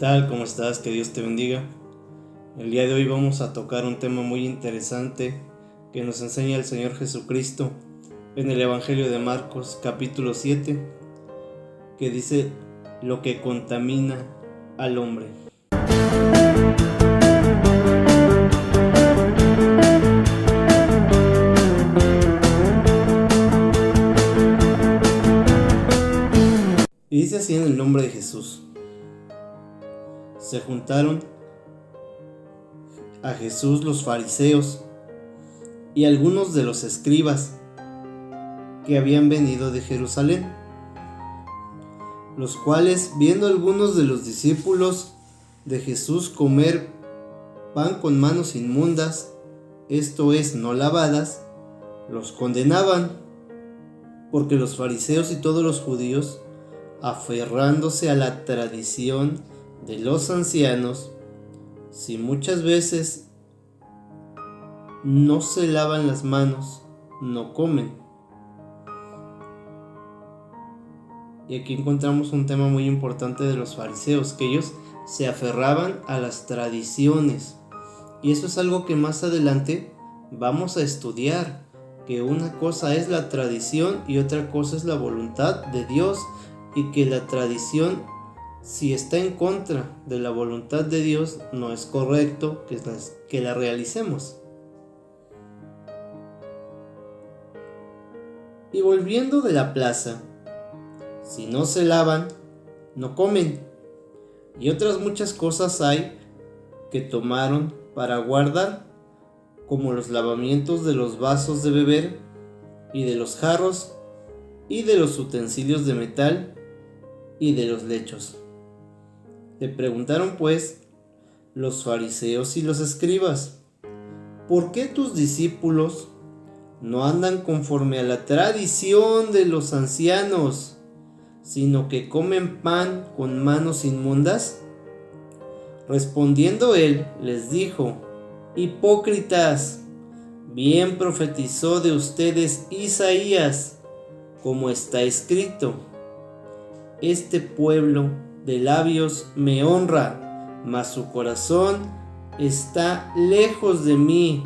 tal? ¿Cómo estás? Que Dios te bendiga. El día de hoy vamos a tocar un tema muy interesante que nos enseña el Señor Jesucristo en el Evangelio de Marcos capítulo 7, que dice lo que contamina al hombre. Y dice así en el nombre de Jesús. Se juntaron a Jesús los fariseos y algunos de los escribas que habían venido de Jerusalén, los cuales, viendo algunos de los discípulos de Jesús comer pan con manos inmundas, esto es, no lavadas, los condenaban, porque los fariseos y todos los judíos, aferrándose a la tradición de los ancianos, si muchas veces no se lavan las manos, no comen. Y aquí encontramos un tema muy importante de los fariseos, que ellos se aferraban a las tradiciones. Y eso es algo que más adelante vamos a estudiar, que una cosa es la tradición y otra cosa es la voluntad de Dios, y que la tradición, si está en contra de la voluntad de Dios, no es correcto que la realicemos. Y volviendo de la plaza, si no se lavan, no comen. Y otras muchas cosas hay que tomaron para guardar, como los lavamientos de los vasos de beber, y de los jarros, y de los utensilios de metal, y de los lechos. Le preguntaron pues los fariseos y los escribas: ¿por qué tus discípulos no andan conforme a la tradición de los ancianos, sino que comen pan con manos inmundas? Respondiendo él, les dijo: hipócritas, bien profetizó de ustedes Isaías, como está escrito: este pueblo de labios me honra, mas su corazón está lejos de mí,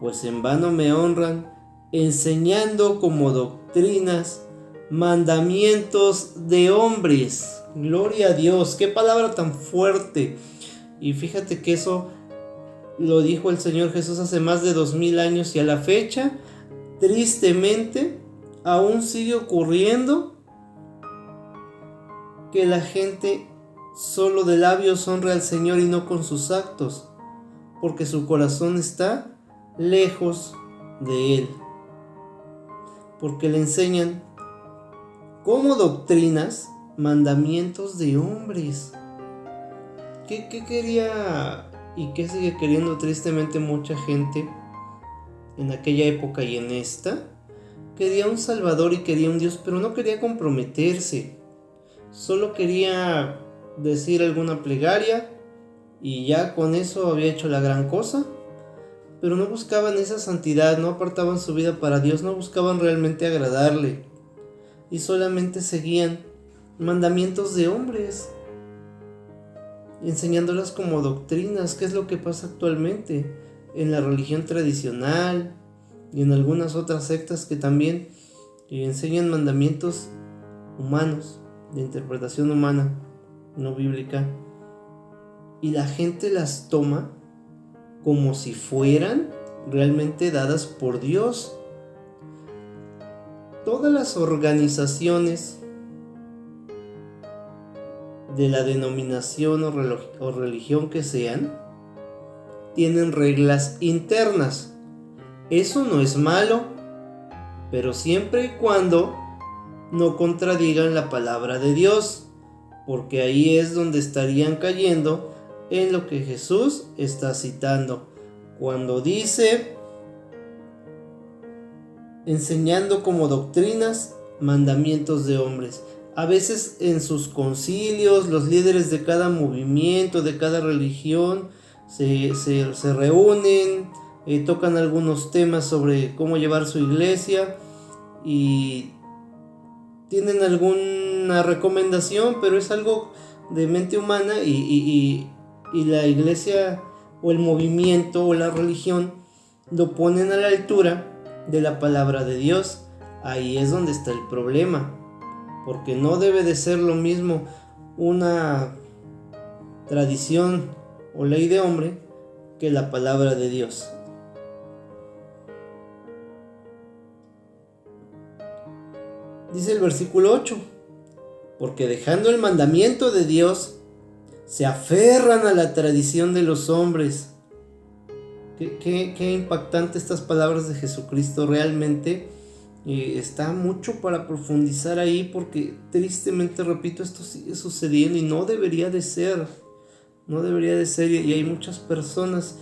pues en vano me honran, enseñando como doctrinas mandamientos de hombres. Gloria a Dios, qué palabra tan fuerte. Y fíjate que eso lo dijo el Señor Jesús hace más de 2000 años, y a la fecha, tristemente, aún sigue ocurriendo que la gente solo de labios honra al Señor y no con sus actos, porque su corazón está lejos de Él, porque le enseñan como doctrinas mandamientos de hombres. ¿Qué quería y qué sigue queriendo tristemente mucha gente en aquella época y en esta? Quería un Salvador y quería un Dios, pero no quería comprometerse. Solo quería decir alguna plegaria y ya con eso había hecho la gran cosa, pero no buscaban esa santidad, no apartaban su vida para Dios, no buscaban realmente agradarle, y solamente seguían mandamientos de hombres, enseñándolas como doctrinas, que es lo que pasa actualmente en la religión tradicional y en algunas otras sectas que también enseñan mandamientos humanos, de interpretación humana, no bíblica, y la gente las toma como si fueran realmente dadas por Dios. Todas las organizaciones de la denominación o religión que sean tienen reglas internas. Eso no es malo, pero siempre y cuando no contradigan la palabra de Dios, porque ahí es donde estarían cayendo en lo que Jesús está citando cuando dice: enseñando como doctrinas mandamientos de hombres. A veces en sus concilios los líderes de cada movimiento, de cada religión se reúnen, tocan algunos temas sobre cómo llevar su iglesia y tienen alguna recomendación, pero es algo de mente humana y la iglesia o el movimiento o la religión lo ponen a la altura de la palabra de Dios. Ahí es donde está el problema, porque no debe de ser lo mismo una tradición o ley de hombre que la palabra de Dios. Dice el versículo 8: porque dejando el mandamiento de Dios, se aferran a la tradición de los hombres. Qué impactante estas palabras de Jesucristo. Realmente está mucho para profundizar ahí, porque tristemente, repito, esto sigue sucediendo y no debería de ser. No debería de ser, y hay muchas personas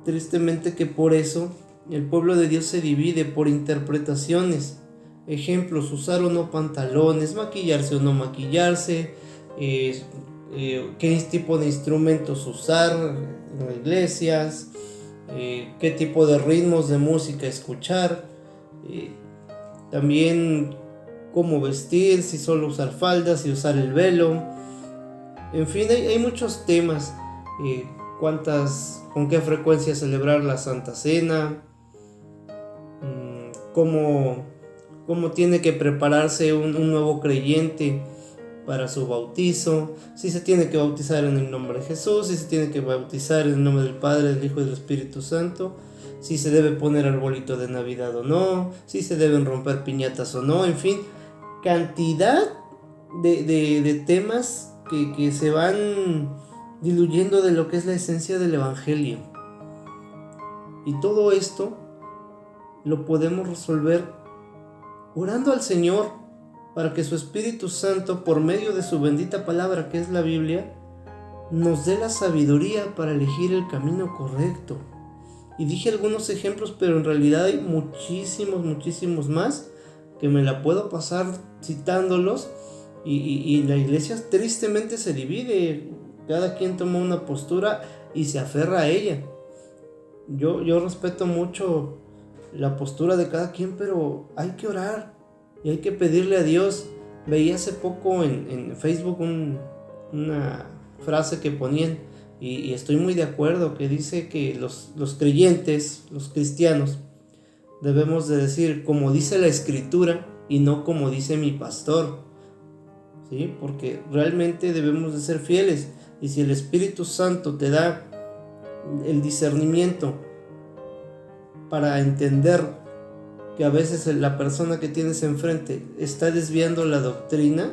tristemente que por eso el pueblo de Dios se divide por interpretaciones. Ejemplos: usar o no pantalones, maquillarse o no maquillarse, qué tipo de instrumentos usar en iglesias, qué tipo de ritmos de música escuchar, también cómo vestir, si solo usar faldas, si usar el velo. En fin, hay muchos temas. Con qué frecuencia celebrar la Santa Cena, cómo tiene que prepararse un nuevo creyente para su bautizo, si se tiene que bautizar en el nombre de Jesús, si se tiene que bautizar en el nombre del Padre, del Hijo y del Espíritu Santo, si se debe poner arbolito de Navidad o no, si se deben romper piñatas o no. En fin, cantidad de temas que se van diluyendo de lo que es la esencia del Evangelio. Y todo esto lo podemos resolver orando al Señor para que su Espíritu Santo, por medio de su bendita palabra que es la Biblia, nos dé la sabiduría para elegir el camino correcto. Y dije algunos ejemplos, pero en realidad hay muchísimos más que me la puedo pasar citándolos, y la iglesia tristemente se divide. Cada quien toma una postura y se aferra a ella. Yo respeto mucho la postura de cada quien, pero hay que orar y hay que pedirle a Dios. Veía hace poco en Facebook una frase que ponían, y estoy muy de acuerdo, que dice que los creyentes, los cristianos, debemos de decir como dice la Escritura y no como dice mi pastor, ¿sí? Porque realmente debemos de ser fieles. Y si el Espíritu Santo te da el discernimiento para entender que a veces la persona que tienes enfrente está desviando la doctrina,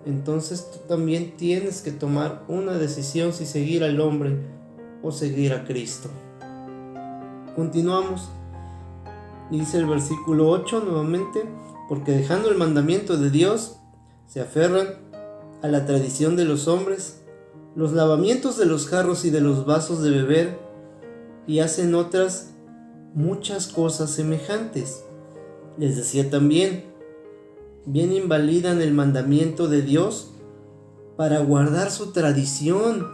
entonces tú también tienes que tomar una decisión, si seguir al hombre o seguir a Cristo. Continuamos y dice el versículo 8 nuevamente: porque dejando el mandamiento de Dios, se aferran a la tradición de los hombres, los lavamientos de los jarros y de los vasos de beber, y hacen otras muchas cosas semejantes. Les decía también: bien invalidan el mandamiento de Dios para guardar su tradición.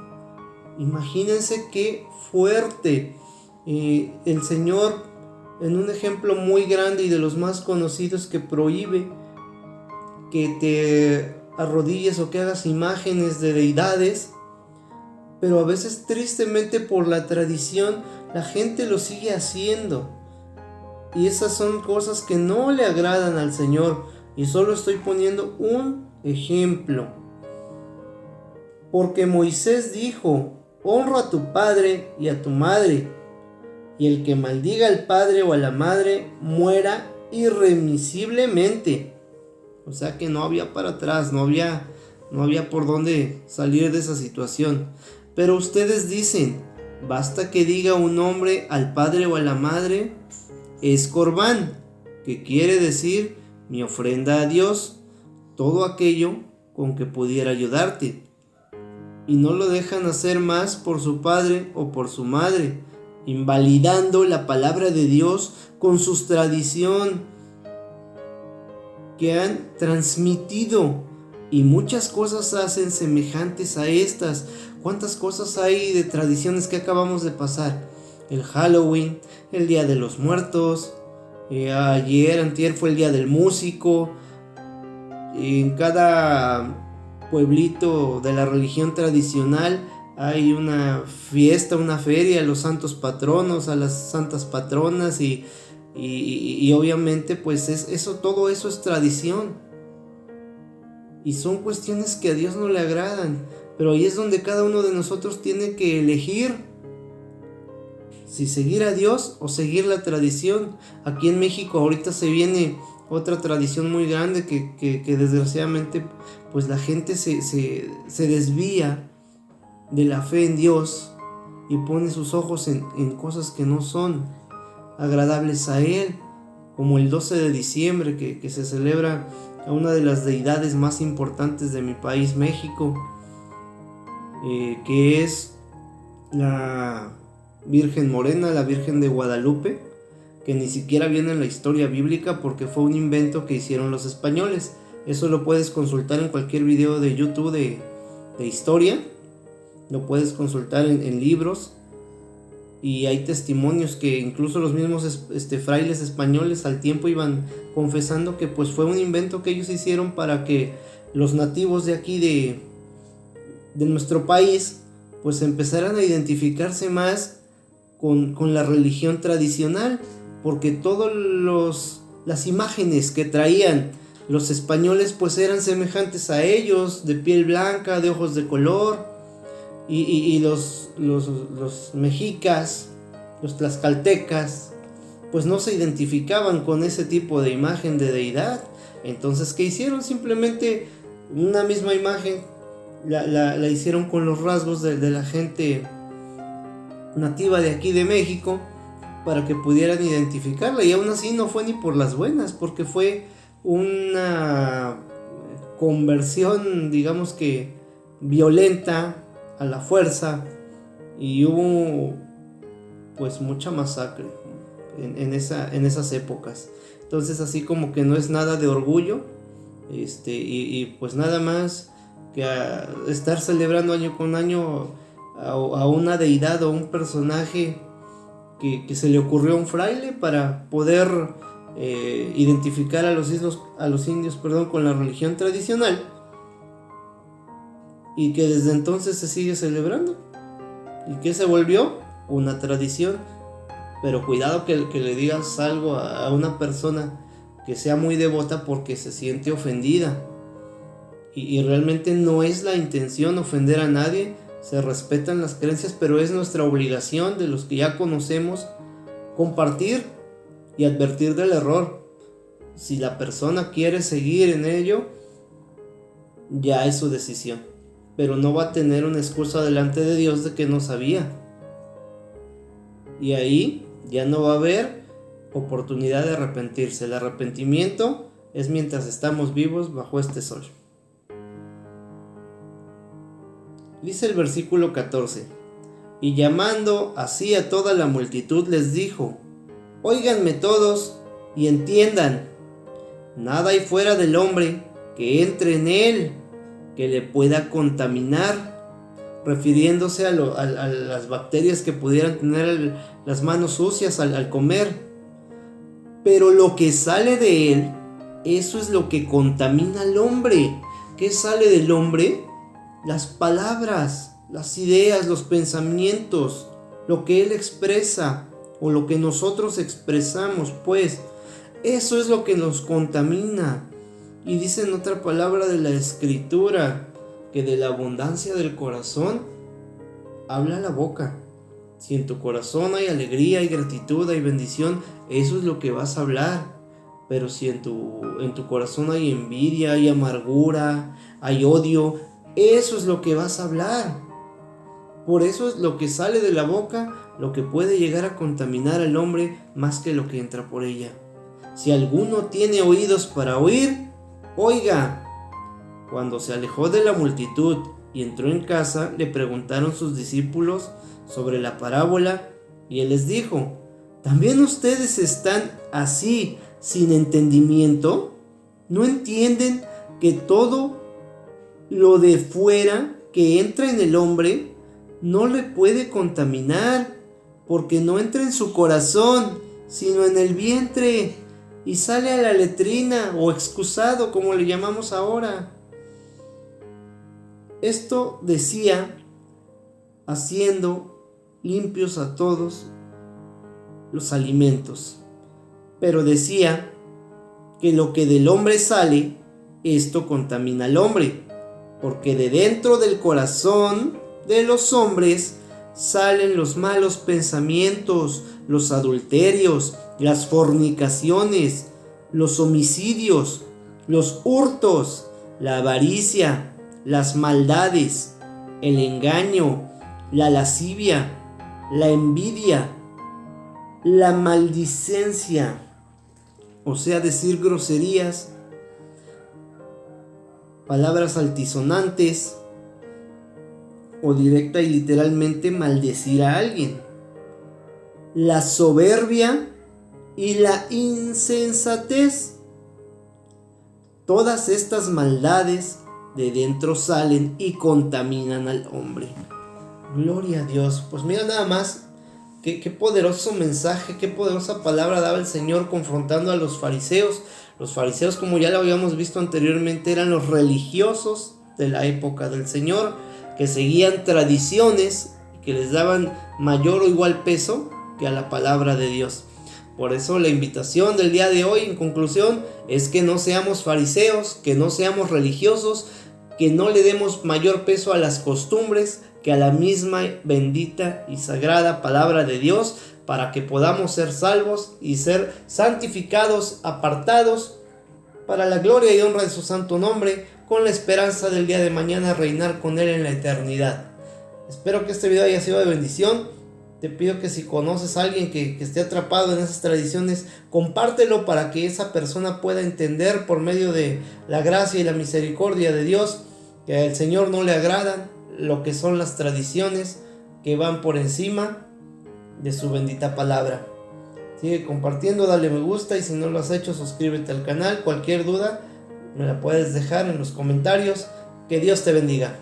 Imagínense qué fuerte. El Señor, en un ejemplo muy grande y de los más conocidos, que prohíbe que te arrodilles o que hagas imágenes de deidades, pero a veces tristemente por la tradición la gente lo sigue haciendo, y esas son cosas que no le agradan al Señor. Y solo estoy poniendo un ejemplo, porque Moisés dijo: honra a tu padre y a tu madre, y el que maldiga al padre o a la madre muera irremisiblemente. O sea que no había para atrás, no había por dónde salir de esa situación. Pero ustedes dicen: basta que diga un hombre al padre o a la madre, es corbán, que quiere decir mi ofrenda a Dios, todo aquello con que pudiera ayudarte, y no lo dejan hacer más por su padre o por su madre, invalidando la palabra de Dios con su tradición que han transmitido, y muchas cosas hacen semejantes a estas. ¿Cuántas cosas hay de tradiciones que acabamos de pasar? El Halloween, el Día de los Muertos, antier fue el Día del Músico. En cada pueblito de la religión tradicional hay una fiesta, una feria, a los santos patronos, a las santas patronas y obviamente pues todo eso es tradición. Y son cuestiones que a Dios no le agradan. Pero ahí es donde cada uno de nosotros tiene que elegir si seguir a Dios o seguir la tradición. Aquí en México ahorita se viene otra tradición muy grande que desgraciadamente pues la gente se desvía de la fe en Dios y pone sus ojos en cosas que no son agradables a Él, como el 12 de diciembre que se celebra a una de las deidades más importantes de mi país, México, que es la Virgen Morena, la Virgen de Guadalupe, que ni siquiera viene en la historia bíblica porque fue un invento que hicieron los españoles. Eso lo puedes consultar en cualquier video de YouTube de historia, lo puedes consultar en libros, y hay testimonios que incluso los mismos frailes españoles al tiempo iban confesando que pues fue un invento que ellos hicieron para que los nativos de aquí de nuestro país pues empezaran a identificarse más con la religión tradicional, porque todas las imágenes que traían los españoles pues eran semejantes a ellos, de piel blanca, de ojos de color, y los mexicas, los tlaxcaltecas pues no se identificaban con ese tipo de imagen de deidad. Entonces, ¿qué hicieron? Simplemente una misma imagen la hicieron con los rasgos de la gente nativa de aquí de México para que pudieran identificarla, y aún así no fue ni por las buenas, porque fue una conversión, digamos que violenta, a la fuerza, y hubo pues mucha masacre en esas épocas. Entonces, así como que no es nada de orgullo, y pues nada más que estar celebrando año con año a una deidad o un personaje que se le ocurrió a un fraile para poder identificar a los indios con la religión tradicional, y que desde entonces se sigue celebrando y que se volvió una tradición. Pero cuidado que le digas algo a una persona que sea muy devota porque se siente ofendida, y realmente no es la intención ofender a nadie. Se respetan las creencias, pero es nuestra obligación, de los que ya conocemos, compartir y advertir del error. Si la persona quiere seguir en ello, ya es su decisión, pero no va a tener una excusa delante de Dios de que no sabía, y ahí ya no va a haber oportunidad de arrepentirse. El arrepentimiento es mientras estamos vivos bajo este sol. Dice el versículo 14: y llamando así a toda la multitud les dijo: óiganme todos y entiendan, nada hay fuera del hombre que entre en él que le pueda contaminar, refiriéndose a las bacterias que pudieran tener las manos sucias al comer. Pero lo que sale de él, eso es lo que contamina al hombre. ¿Qué sale del hombre? Las palabras, las ideas, los pensamientos, lo que él expresa o lo que nosotros expresamos, pues eso es lo que nos contamina. Y dice en otra palabra de la escritura que de la abundancia del corazón habla la boca. Si en tu corazón hay alegría, hay gratitud, hay bendición, eso es lo que vas a hablar. Pero si en tu corazón hay envidia, hay amargura, hay odio, eso es lo que vas a hablar. Por eso es lo que sale de la boca lo que puede llegar a contaminar al hombre más que lo que entra por ella. Si alguno tiene oídos para oír, oiga. Cuando se alejó de la multitud y entró en casa, le preguntaron sus discípulos sobre la parábola, y él les dijo: ¿también ustedes están así sin entendimiento? ¿No entienden que todo lo de fuera que entra en el hombre no le puede contaminar, porque no entra en su corazón, sino en el vientre, y sale a la letrina o excusado, como le llamamos ahora? Esto decía, haciendo limpios a todos los alimentos. Pero decía que lo que del hombre sale, esto contamina al hombre, porque de dentro del corazón de los hombres salen los malos pensamientos, los adulterios, las fornicaciones, los homicidios, los hurtos, la avaricia, las maldades, el engaño, la lascivia, la envidia, la maldicencia, o sea, decir groserías, palabras altisonantes, o directa y literalmente maldecir a alguien. La soberbia y la insensatez. Todas estas maldades de dentro salen y contaminan al hombre. Gloria a Dios. Pues mira nada más qué poderoso mensaje, qué poderosa palabra daba el Señor confrontando a los fariseos. Los fariseos, como ya lo habíamos visto anteriormente, eran los religiosos de la época del Señor, que seguían tradiciones que les daban mayor o igual peso que a la palabra de Dios. Por eso la invitación del día de hoy, en conclusión, es que no seamos fariseos, que no seamos religiosos, que no le demos mayor peso a las costumbres que a la misma bendita y sagrada palabra de Dios, para que podamos ser salvos y ser santificados, apartados para la gloria y honra de su santo nombre, con la esperanza del día de mañana reinar con Él en la eternidad. Espero que este video haya sido de bendición. Te pido que si conoces a alguien que esté atrapado en esas tradiciones, compártelo para que esa persona pueda entender por medio de la gracia y la misericordia de Dios que al Señor no le agradan lo que son las tradiciones que van por encima de su bendita palabra. Sigue compartiendo, dale me gusta, y si no lo has hecho, suscríbete al canal. Cualquier duda me la puedes dejar en los comentarios. Que Dios te bendiga.